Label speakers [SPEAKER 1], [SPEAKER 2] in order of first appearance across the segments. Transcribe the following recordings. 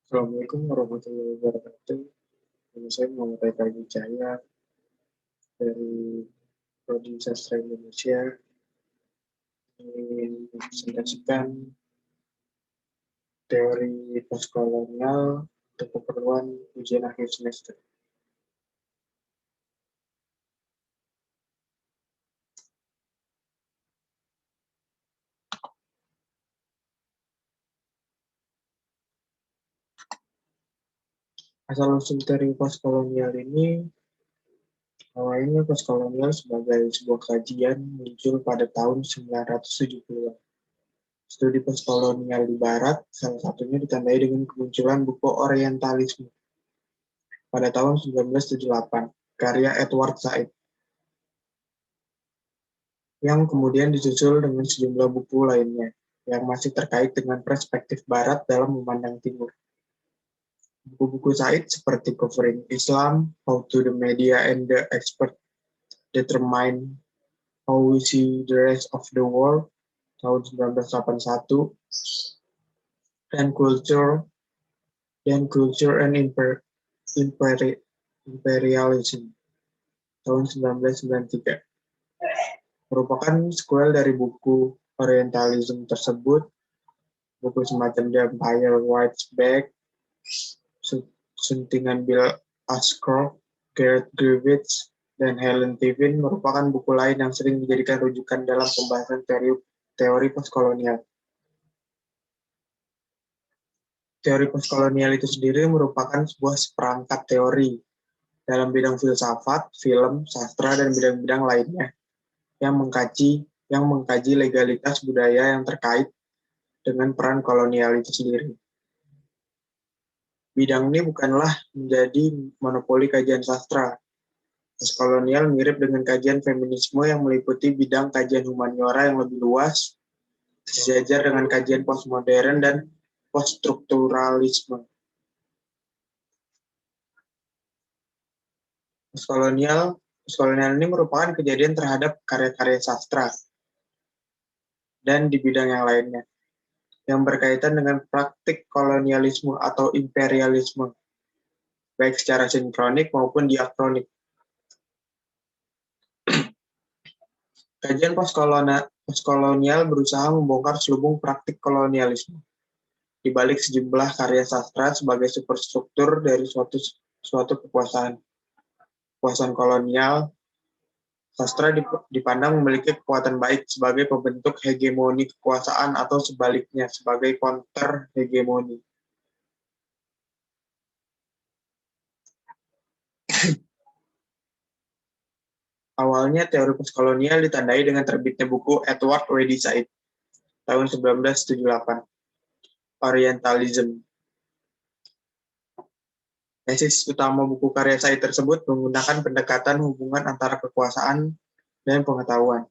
[SPEAKER 1] Assalamualaikum warahmatullahi wabarakatuh. Nama saya Muhammad Eka Wijaya dari Prodi Sastra Indonesia. Ingin mempresentasikan teori postkolonial untuk keperluan ujian akhir semester. Asal-usul teori postkolonial ini, awalnya postkolonial sebagai sebuah kajian muncul pada tahun 1970-an. Studi postkolonial di Barat salah satunya ditandai dengan kemunculan buku Orientalisme pada tahun 1978, karya Edward Said, yang kemudian disusul dengan sejumlah buku lainnya yang masih terkait dengan perspektif Barat dalam memandang Timur. Buku-buku Said seperti Covering Islam, How to the Media and the Expert Determine How We See the Rest of the World tahun 1981, dan Culture and Imperialism tahun 1993. Merupakan sequel dari buku Orientalism tersebut. Buku semacam The Empire Strikes Back, suntingan Bill Ashcroft, Gareth Griffiths, dan Helen Tiffin merupakan buku lain yang sering dijadikan rujukan dalam pembahasan teori postkolonial. Teori postkolonial itu sendiri merupakan sebuah seperangkat teori dalam bidang filsafat, film, sastra, dan bidang-bidang lainnya yang mengkaji legalitas budaya yang terkait dengan peran kolonial itu sendiri. Bidang ini bukanlah menjadi monopoli kajian sastra. Postkolonial mirip dengan kajian feminisme yang meliputi bidang kajian humaniora yang lebih luas, sejajar dengan kajian postmodern dan poststrukturalisme. Postkolonial ini merupakan kejadian terhadap karya-karya sastra dan di bidang yang lainnya, yang berkaitan dengan praktik kolonialisme atau imperialisme, baik secara sinkronik maupun diakronik. Kajian postkolonial berusaha membongkar selubung praktik kolonialisme di balik sejumlah karya sastra sebagai superstruktur dari suatu kekuasaan. Kekuasaan kolonial, sastra dipandang memiliki kekuatan baik sebagai pembentuk hegemoni kekuasaan atau sebaliknya sebagai counter hegemoni. Awalnya teori postkolonial ditandai dengan terbitnya buku Edward W.D. Said tahun 1978, Orientalism. Tesis utama buku karya Said tersebut menggunakan pendekatan hubungan antara kekuasaan dan pengetahuan,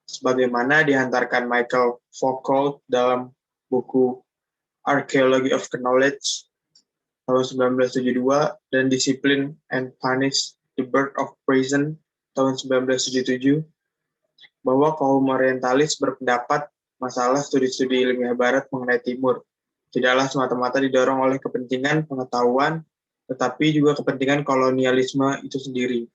[SPEAKER 1] sebagaimana dihantarkan Michael Foucault dalam buku Archaeology of Knowledge tahun 1972 dan Discipline and Punish the Birth of Prison tahun 1977, bahwa kaum orientalis berpendapat masalah studi-studi ilmiah Barat mengenai Timur tidaklah semata-mata didorong oleh kepentingan pengetahuan, tetapi juga kepentingan kolonialisme itu sendiri.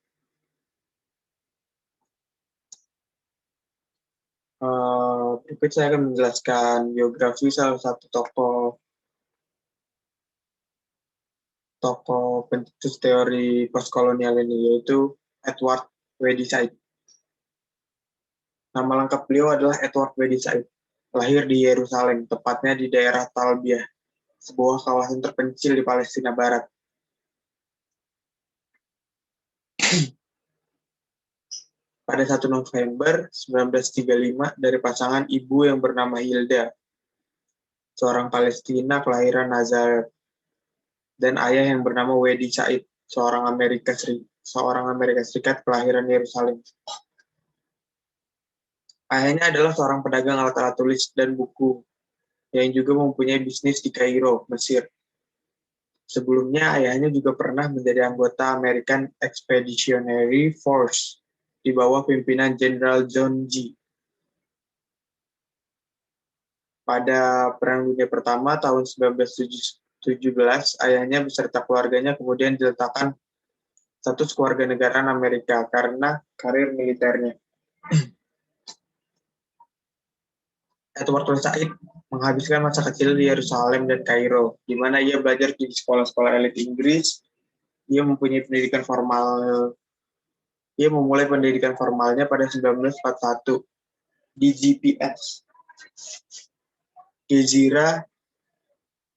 [SPEAKER 1] Berikut saya akan menjelaskan biografi salah satu tokoh pencetus teori postkolonial ini, yaitu Edward W.D. Said. Nama lengkap beliau adalah Edward W.D. Said. Lahir di Yerusalem, tepatnya di daerah Talbiah, sebuah kawasan terpencil di Palestina Barat. Pada 1 November 1935 dari pasangan ibu yang bernama Hilda, seorang Palestina kelahiran Nazaret, dan ayah yang bernama W.D. Said, seorang Amerika Serikat kelahiran Yerusalem. Ayahnya adalah seorang pedagang alat-alat tulis dan buku yang juga mempunyai bisnis di Kairo, Mesir. Sebelumnya, ayahnya juga pernah menjadi anggota American Expeditionary Force di bawah pimpinan Jenderal John G. Pada Perang Dunia Pertama tahun 1917, 17, ayahnya beserta keluarganya kemudian diletakkan status keluarga negaraan Amerika karena karir militernya. Edward Said menghabiskan masa kecil di Yerusalem dan Kairo, di mana ia belajar di sekolah-sekolah elit Inggris. Ia mempunyai pendidikan formal. Ia memulai pendidikan formalnya pada 1941 di GPS, Gezira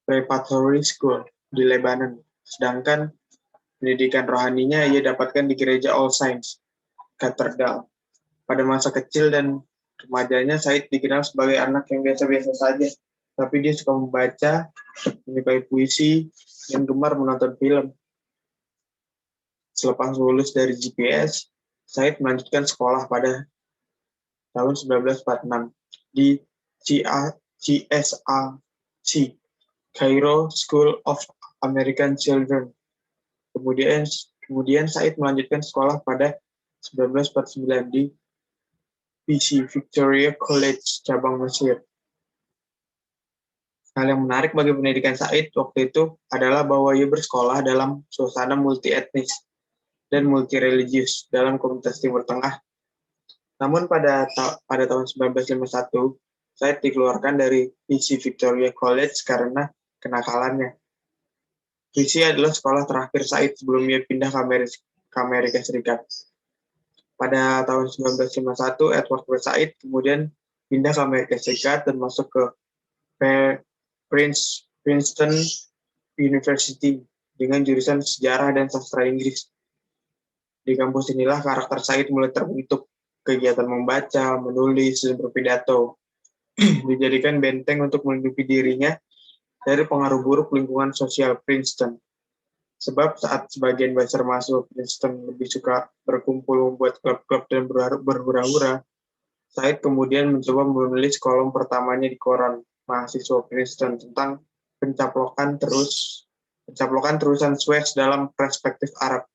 [SPEAKER 1] Preparatory School di Lebanon. Sedangkan pendidikan rohaninya ia dapatkan di gereja All Saints Cathedral. Pada masa kecil dan remajanya, Said dikenal sebagai anak yang biasa-biasa saja, tapi dia suka membaca, menyukai puisi, dan gemar menonton film. Selepas lulus dari GPS, Said melanjutkan sekolah pada tahun 1946 di CSAC, Cairo School of American Children. Kemudian Said melanjutkan sekolah pada 1949 di PC Victoria College, cabang Mesir. Hal yang menarik bagi pendidikan Said waktu itu adalah bahwa ia bersekolah dalam suasana multi-etnis dan multi-religius dalam komunitas Timur Tengah. Namun pada tahun 1951, Said dikeluarkan dari PC Victoria College karena kenakalannya. PC adalah sekolah terakhir Said sebelum ia pindah ke Amerika Serikat. Pada tahun 1951, Edward Said kemudian pindah ke Amerika Serikat dan masuk ke Princeton University dengan jurusan sejarah dan sastra Inggris. Di kampus inilah karakter Said mulai terbentuk. Kegiatan membaca, menulis, dan berpidato dijadikan benteng untuk melindungi dirinya dari pengaruh buruk lingkungan sosial Princeton. Sebab saat sebagian besar mahasiswa Princeton lebih suka berkumpul membuat klub-klub dan berhura-hura, Said kemudian mencoba menulis kolom pertamanya di koran mahasiswa Princeton tentang pencaplokan terusan Suez dalam perspektif Arab.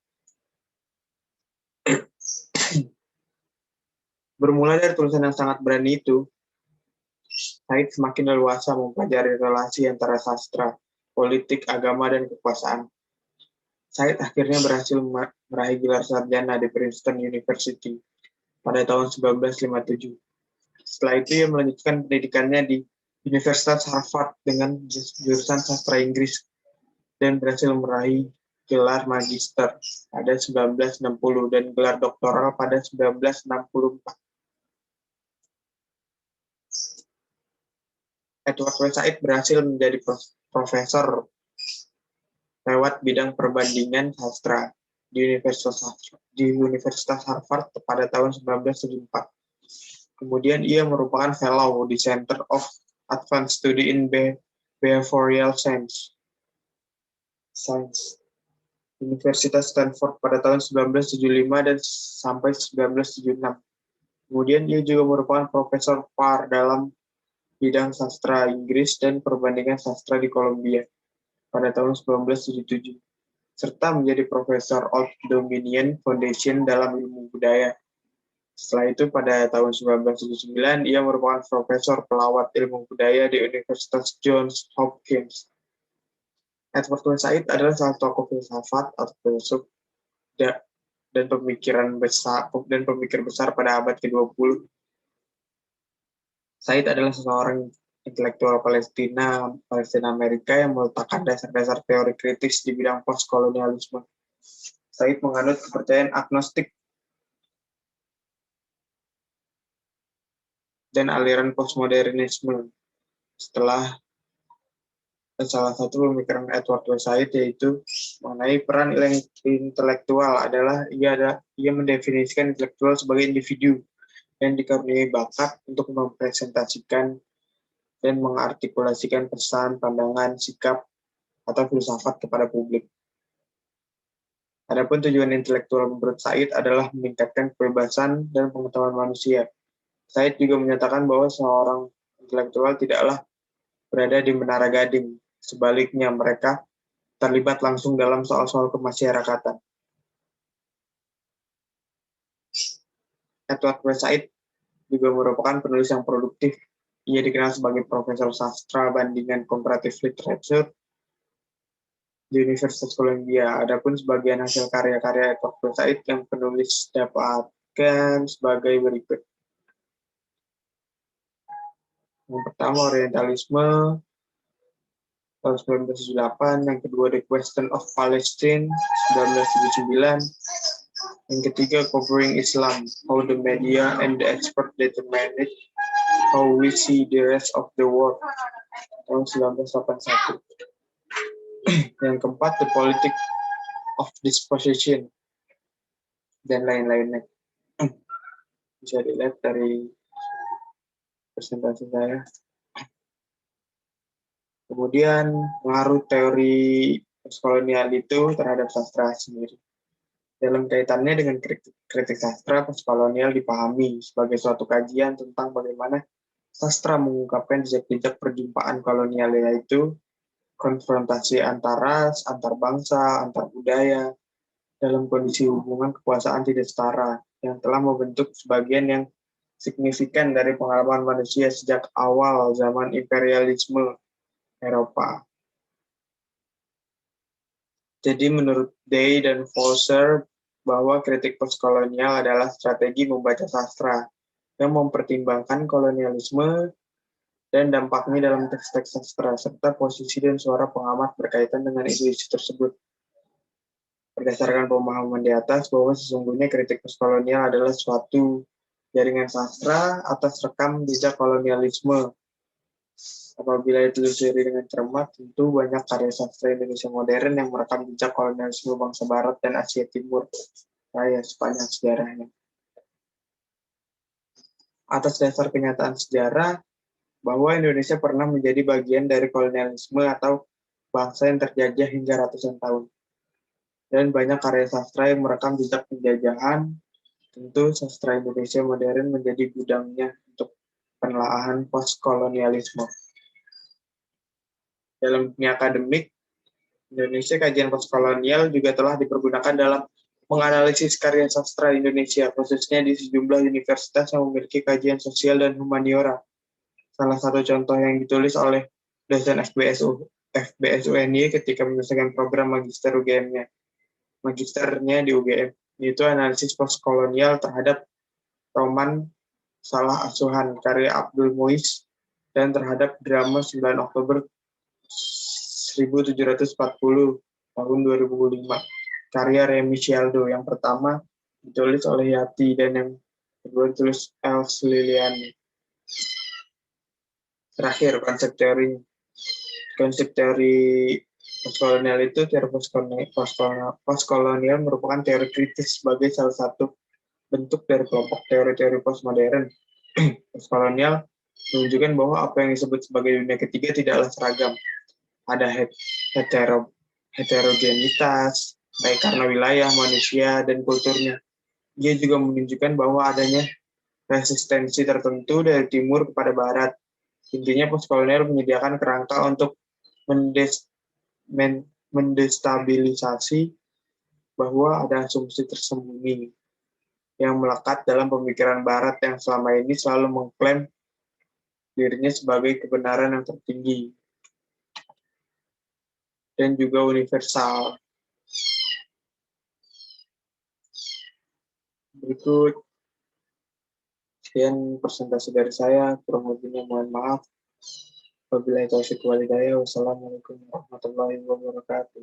[SPEAKER 1] Bermula dari tulisan yang sangat berani itu, Said semakin leluasa mempelajari relasi antara sastra, politik, agama, dan kekuasaan. Said akhirnya berhasil meraih gelar sarjana di Princeton University pada tahun 1957. Setelah itu, ia melanjutkan pendidikannya di Universitas Harvard dengan jurusan sastra Inggris dan berhasil meraih gelar magister pada 1960 dan gelar doktoral pada 1964. Edward Said berhasil menjadi profesor lewat bidang perbandingan sastra di Universitas Harvard pada tahun 1974. Kemudian ia merupakan fellow di Center of Advanced Study in Behavioral Science, Universitas Stanford pada tahun 1975 dan sampai 1976. Kemudian ia juga merupakan profesor PAR dalam bidang sastra Inggris dan perbandingan sastra di Columbia pada tahun 1977, serta menjadi profesor Old Dominion Foundation dalam ilmu budaya. Setelah itu, pada tahun 1979, ia merupakan profesor pelawat ilmu budaya di Universitas Johns Hopkins. Edward Said adalah salah satu tokoh filsafat atau filsuf dan pemikir besar pada abad ke-20. Said adalah seorang intelektual Palestina Amerika yang meletakkan dasar-dasar teori kritis di bidang postkolonialisme. Said menganut kepercayaan agnostik dan aliran postmodernisme. Salah satu pemikiran Edward Said yaitu mengenai peran intelektual adalah ia mendefinisikan intelektual sebagai individu yang dikaruniai bakat untuk mempresentasikan dan mengartikulasikan pesan, pandangan, sikap, atau filsafat kepada publik. Adapun tujuan intelektual menurut Said adalah meningkatkan kebebasan dan pengetahuan manusia. Said juga menyatakan bahwa seorang intelektual tidaklah berada di menara gading. Sebaliknya, mereka terlibat langsung dalam soal-soal kemasyarakatan. Edward Said juga merupakan penulis yang produktif. Ia dikenal sebagai profesor sastra bandingan comparative literature di Universitas Columbia. Adapun sebagian hasil karya-karya Edward Said yang penulis dapatkan sebagai berikut. Yang pertama, Orientalisme tahun 1978, yang kedua The Question of Palestine 1979, yang ketiga Covering Islam, How the Media and the Expert Determine It, How We See the Rest of the World tahun 1981. Yang keempat The Politics of Disposition dan lain-lainnya. Bisa dilihat dari presentasi saya. Kemudian pengaruh teori postkolonial itu terhadap sastra sendiri. Dalam kaitannya dengan kritik sastra, postkolonial dipahami sebagai suatu kajian tentang bagaimana sastra mengungkapkan jejak-jejak perjumpaan kolonial, yaitu konfrontasi antar ras, antar bangsa, antar budaya, dalam kondisi hubungan kekuasaan tidak setara, yang telah membentuk sebagian yang signifikan dari pengalaman manusia sejak awal zaman imperialisme Eropa. Jadi menurut Day dan Volser, bahwa kritik postkolonial adalah strategi membaca sastra yang mempertimbangkan kolonialisme dan dampaknya dalam teks-teks sastra, serta posisi dan suara pengamat berkaitan dengan isu-isu tersebut. Berdasarkan pemahaman di atas, bahwa sesungguhnya kritik postkolonial adalah suatu jaringan sastra atas rekam jejak kolonialisme. Apabila ditelusuri dengan cermat, tentu banyak karya sastra Indonesia modern yang merekam jejak kolonialisme bangsa Barat dan Asia Timur raya sepanjang sejarahnya. Atas dasar kenyataan sejarah bahwa Indonesia pernah menjadi bagian dari kolonialisme atau bangsa yang terjajah hingga ratusan tahun. Dan banyak karya sastra yang merekam jejak penjajahan, tentu sastra Indonesia modern menjadi gudangnya untuk penelaahan postkolonialisme. Dalam dunia akademik, Indonesia kajian postkolonial juga telah dipergunakan dalam menganalisis karya sastra Indonesia, khususnya di sejumlah universitas yang memiliki kajian sosial dan humaniora. Salah satu contoh yang ditulis oleh dosen FBS UNY ketika menyelesaikan program magisternya di UGM, yaitu analisis postkolonial terhadap roman Salah Asuhan karya Abdul Muiz dan terhadap drama 9 Oktober 1740 tahun 2005 karya Remy Scialdo. Yang pertama ditulis oleh Yati dan yang kedua ditulis Els Liliani. Terakhir, konsep teori postkolonial itu, teori postkolonial merupakan teori kritis sebagai salah satu bentuk dari kelompok teori-teori postmodern. Postkolonial menunjukkan bahwa apa yang disebut sebagai dunia ketiga tidaklah seragam. Ada heterogenitas, baik karena wilayah, manusia, dan kulturnya. Dia juga menunjukkan bahwa adanya resistensi tertentu dari timur kepada barat. Intinya postkolonial menyediakan kerangka untuk mendestabilisasi bahwa ada asumsi tersembunyi yang melekat dalam pemikiran barat yang selama ini selalu mengklaim dirinya sebagai kebenaran yang tertinggi dan juga universal. Berikut sekian presentasi dari saya, kurang lebihnya mohon maaf. Wabillahi taufiq wal hidayah. Wassalamualaikum warahmatullahi wabarakatuh.